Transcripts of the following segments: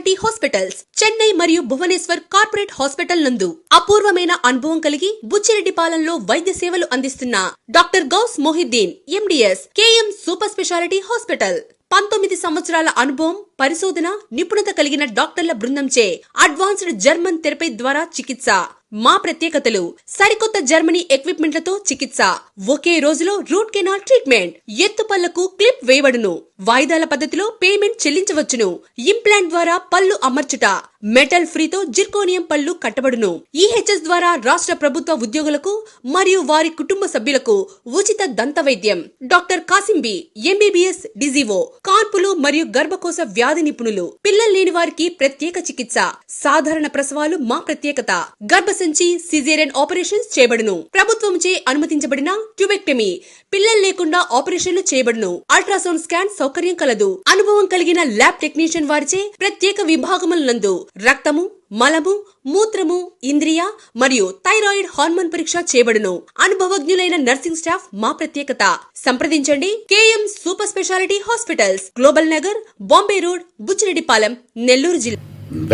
Speciality hospitals Chennai మరియు Bhubaneswar corporate hospital నందు అపూర్వమైన అనుభవం కలిగి బుచ్చిరెడ్డిపాలెంలో వైద్య సేవలు అందిస్తున్న doctor Gous Mohiddin MDS KM super speciality hospital 19 సంవత్సరాల అనుభవం, పరిశోధన, నిపుణత కలిగిన డాక్టర్ల బృందంచే అడ్వాన్స్డ్ జర్మన్ థెరపీ ద్వారా చికిత్స. మా ప్రత్యేకతలు: సరికొత్త జర్మనీ ఎక్విప్మెంట్లతో చికిత్స, ఒకే రోజులో రూట్ కెనాల్ ట్రీట్మెంట్, ఎత్తుపళ్లకు క్లిప్ వేయబడును, వాయిదాల పద్ధతిలో పేమెంట్ చెల్లించవచ్చును, ఇంప్లాంట్ ద్వారా పళ్ళు అమర్చుట, మెటల్ ఫ్రీతో జిర్కోనియం పళ్ళు కట్టబడును. ఈహెచ్ఎస్ ద్వారా రాష్ట్ర ప్రభుత్వ ఉద్యోగులకు మరియు వారి కుటుంబ సభ్యులకు ఉచిత దంత వైద్యం. డాక్టర్ కాసింబి ఎంబీబీఎస్ డిజివో, కాన్పులు మరియు గర్భకోశ వ్యాధి నిపుణులు, పిల్లలు లేని వారికి ప్రత్యేక చికిత్స, సాధారణ ప్రసవాలు మా ప్రత్యేకత, గర్భసంచి సిజేరియన్ ఆపరేషన్స్ చేయబడును. ప్రభుత్వంచే అనుమతించబడిన ట్యూబెక్టమీ, పిల్లలు లేకుండా ఆపరేషన్లు చేయబడును. అల్ట్రాసౌండ్ స్కాన్ సౌకర్యం కలదు. అనుభవం కలిగిన ల్యాబ్ టెక్నీషియన్ వారిచే ప్రత్యేక విభాగముల నందు రక్తము, మలము, మూత్రము, ఇంద్రియ మరియు థైరాయిడ్ హార్మోన్ పరీక్ష చేయబడును. అనుభవజ్ఞులైన నర్సింగ్ స్టాఫ్ మా ప్రత్యేకత. సంప్రదించండి KM super speciality hospitals, global Nagar, Bombay road, Buchireddypalem, Nellore జిల్లా.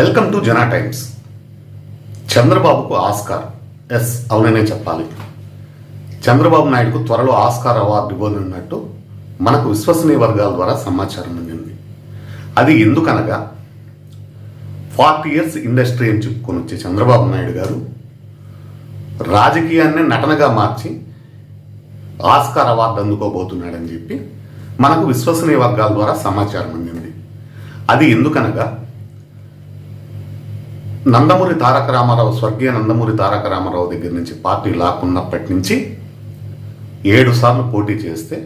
Welcome to Jana times. చంద్రబాబుకు ఆస్కార్. ఎస్, అవుననే చెప్పాలి. చంద్రబాబు నాయుడుకు త్వరలో ఆస్కార్ అవార్డు ఇవ్వనున్నట్టు మనకు విశ్వసనీయ వర్గాల ద్వారా సమాచారం అందింది. అది ఎందుకనగా 40 years ఇండస్ట్రీ అని చెప్పుకొని వచ్చే చంద్రబాబు నాయుడు గారు రాజకీయాన్ని నటనగా మార్చి ఆస్కార్ అవార్డు అందుకోబోతున్నాడని చెప్పి మనకు విశ్వసనీయ వర్గాల ద్వారా సమాచారం అందింది. అది ఎందుకనగా నందమూరి తారక రామారావు, స్వర్గీయ నందమూరి తారక రామారావు దగ్గర నుంచి పార్టీ లాక్కున్నప్పటి నుంచి 7 సార్లు పోటీ చేస్తే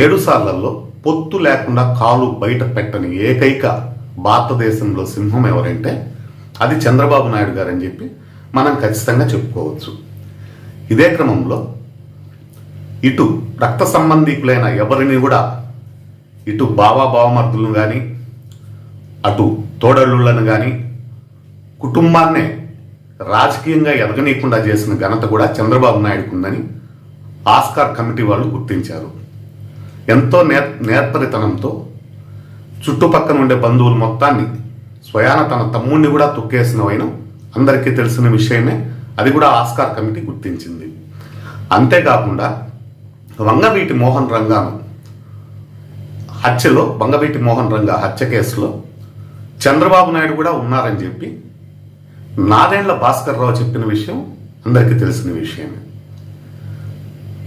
7 సార్లలో పొత్తు లేకుండా కాలు బయట పెట్టని ఏకైక భారతదేశంలో సింహం ఎవరంటే అది చంద్రబాబు నాయుడు గారు అని చెప్పి మనం ఖచ్చితంగా చెప్పుకోవచ్చు. ఇదే క్రమంలో ఇటు రక్త సంబంధికులైన ఎవరిని కూడా, ఇటు బావమర్దులను కానీ, అటు తోడళ్ళులను కానీ, కుటుంబాన్నే రాజకీయంగా ఎదగనీయకుండా చేసిన ఘనత కూడా చంద్రబాబు నాయుడుకు ఉందని ఆస్కార్ కమిటీ వాళ్ళు గుర్తించారు. ఎంతో నేర్పరితనంతో చుట్టుపక్కన ఉండే బంధువులు మొత్తాన్ని స్వయాన తన తమ్ముడిని కూడా తొక్కేసిన వైన అందరికీ తెలిసిన విషయమే. అది కూడా ఆస్కార్ కమిటీ గుర్తించింది. అంతేకాకుండా వంగవీటి మోహన్ రంగాను హత్యలో, వంగవీటి మోహన్ రంగా హత్య కేసులో చంద్రబాబు నాయుడు కూడా ఉన్నారని చెప్పి నాదెండ్ల భాస్కర్ రావు చెప్పిన విషయం అందరికీ తెలిసిన విషయమే.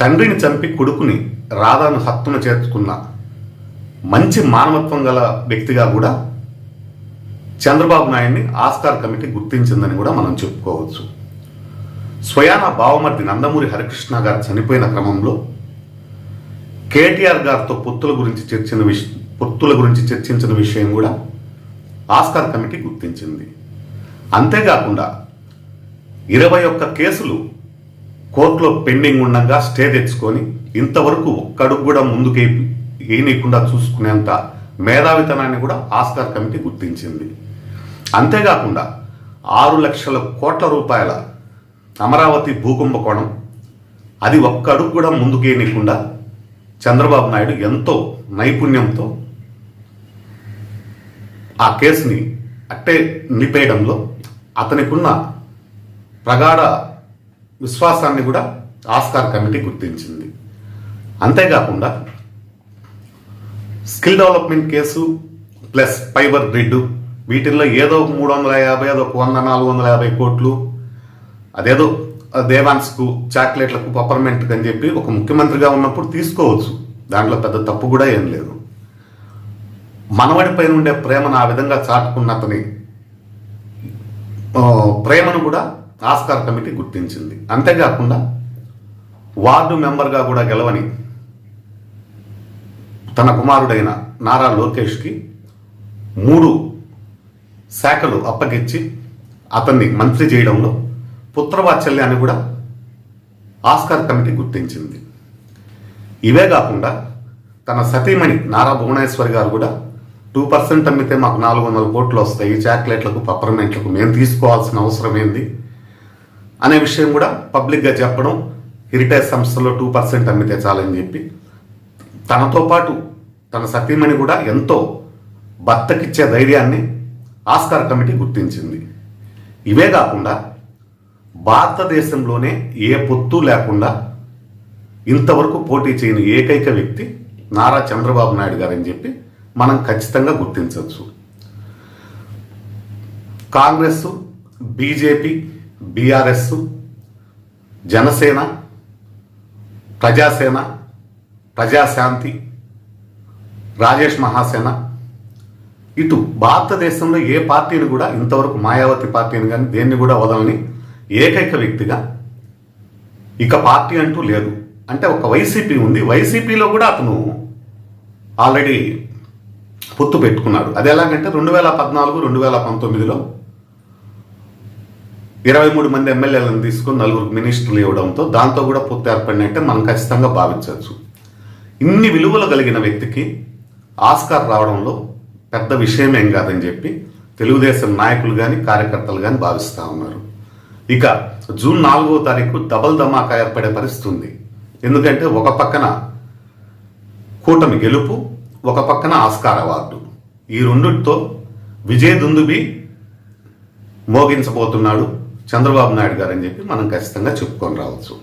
తండ్రిని చంపి కొడుకుని రాధాను హత్తున చేర్చుకున్న మంచి మానవత్వం గల వ్యక్తిగా కూడా చంద్రబాబు నాయుడిని ఆస్కార్ కమిటీ గుర్తించిందని కూడా మనం చెప్పుకోవచ్చు. స్వయాన బావమర్ది నందమూరి హరికృష్ణ గారు చనిపోయిన క్రమంలో కేటీఆర్ గారితో పొత్తుల గురించి చర్చించిన విషయం కూడా ఆస్కార్ కమిటీ గుర్తించింది. అంతేకాకుండా 21 కేసులు కోర్టులో పెండింగ్ ఉండగా స్టే తెచ్చుకొని ఇంతవరకు ఒక్కడుగు కూడా ముందుకు వేయనీయకుండా చూసుకునేంత మేధావితనాన్ని కూడా ఆస్కార్ కమిటీ గుర్తించింది. అంతేకాకుండా 6 లక్షల కోట్ల రూపాయల అమరావతి భూకుంభకోణం, అది ఒక్క అడుగు కూడా ముందుకు వేయనీయకుండా చంద్రబాబు నాయుడు ఎంతో నైపుణ్యంతో ఆ కేసుని అట్టే నిలిపేయడంలో అతనికున్న ప్రగాఢ విశ్వాసాన్ని కూడా ఆస్కార్ కమిటీ గుర్తించింది. అంతేకాకుండా skill development case plus fibre grid, వీటిల్లో ఏదో 350, అదొక 100, 450 కోట్లు, అదేదో దేవాన్స్కు, చాక్లెట్లకు, పప్పర్మెంట్కి అని చెప్పి ఒక ముఖ్యమంత్రిగా ఉన్నప్పుడు తీసుకోవచ్చు. దాంట్లో పెద్ద తప్పు కూడా ఏం లేదు. మనవడి పైన ఉండే ప్రేమను ఆ విధంగా చాటుకున్న అతని ప్రేమను కూడా ఆస్కార్ కమిటీ గుర్తించింది. అంతేకాకుండా వార్డు మెంబర్గా కూడా గెలవని తన కుమారుడైన నారా లోకేష్కి 3 శాఖలు అప్పగించి అతన్ని మంత్రి చేయడంలో పుత్రవాత్సల్యాన్ని కూడా ఆస్కార్ కమిటీ గుర్తించింది. ఇవే కాకుండా తన సతీమణి నారా భువనేశ్వరి గారు కూడా 2% అమ్మితే మాకు 400 కోట్లు వస్తాయి, చాక్లెట్లకు, పప్పర్మెంట్లకు మేము తీసుకోవాల్సిన అవసరం ఏంది అనే విషయం కూడా పబ్లిక్గా చెప్పడం, హెరిటేజ్ సంస్థలో 2% అమ్మితే చాలని చెప్పి తనతో పాటు తన సతీమణి కూడా ఎంతో భర్తకిచ్చే ధైర్యాన్ని ఆస్కార్ కమిటీ గుర్తించింది. ఇవే కాకుండా భారతదేశంలోనే ఏ పొత్తు లేకుండా ఇంతవరకు పోటీ చేయని ఏకైక వ్యక్తి నారా చంద్రబాబు నాయుడు గారని చెప్పి మనం ఖచ్చితంగా గుర్తించవచ్చు. కాంగ్రెస్, బీజేపీ, బీఆర్ఎస్, జనసేన, ప్రజాసేన, ప్రజాశాంతి, రాజేష్ మహాసేన, ఇటు భారతదేశంలో ఏ పార్టీని కూడా ఇంతవరకు మాయావతి పార్టీని కానీ దేన్ని కూడా వదలని ఏకైక వ్యక్తిగా ఇక పార్టీ అంటూ లేదు. అంటే ఒక వైసీపీ ఉంది, వైసీపీలో కూడా అతను ఆల్రెడీ పొత్తు పెట్టుకున్నాడు. అది ఎలాగంటే 2014, 2019లో 23 మంది ఎమ్మెల్యేలను తీసుకుని 4 మినిస్టర్లు ఇవ్వడంతో దాంతో కూడా పొత్తు ఏర్పడినట్టే మనం ఖచ్చితంగా భావించవచ్చు. ఇన్ని విలువలు కలిగిన వ్యక్తికి ఆస్కార్ రావడంలో పెద్ద విషయం ఏం కాదని చెప్పి తెలుగుదేశం నాయకులు కానీ కార్యకర్తలు కానీ భావిస్తూ ఉన్నారు. ఇక జూన్ 4వ తారీఖు డబల్ ధమాకా ఏర్పడే పరిస్థితి ఉంది. ఎందుకంటే ఒక పక్కన కూటమి గెలుపు, ఒక పక్కన ఆస్కార్ అవార్డు, ఈ రెండుతో విజయ దుందుబి మోగించబోతున్నాడు చంద్రబాబు నాయుడు గారు అని చెప్పి మనం ఖచ్చితంగా చెప్పుకొని రావచ్చు.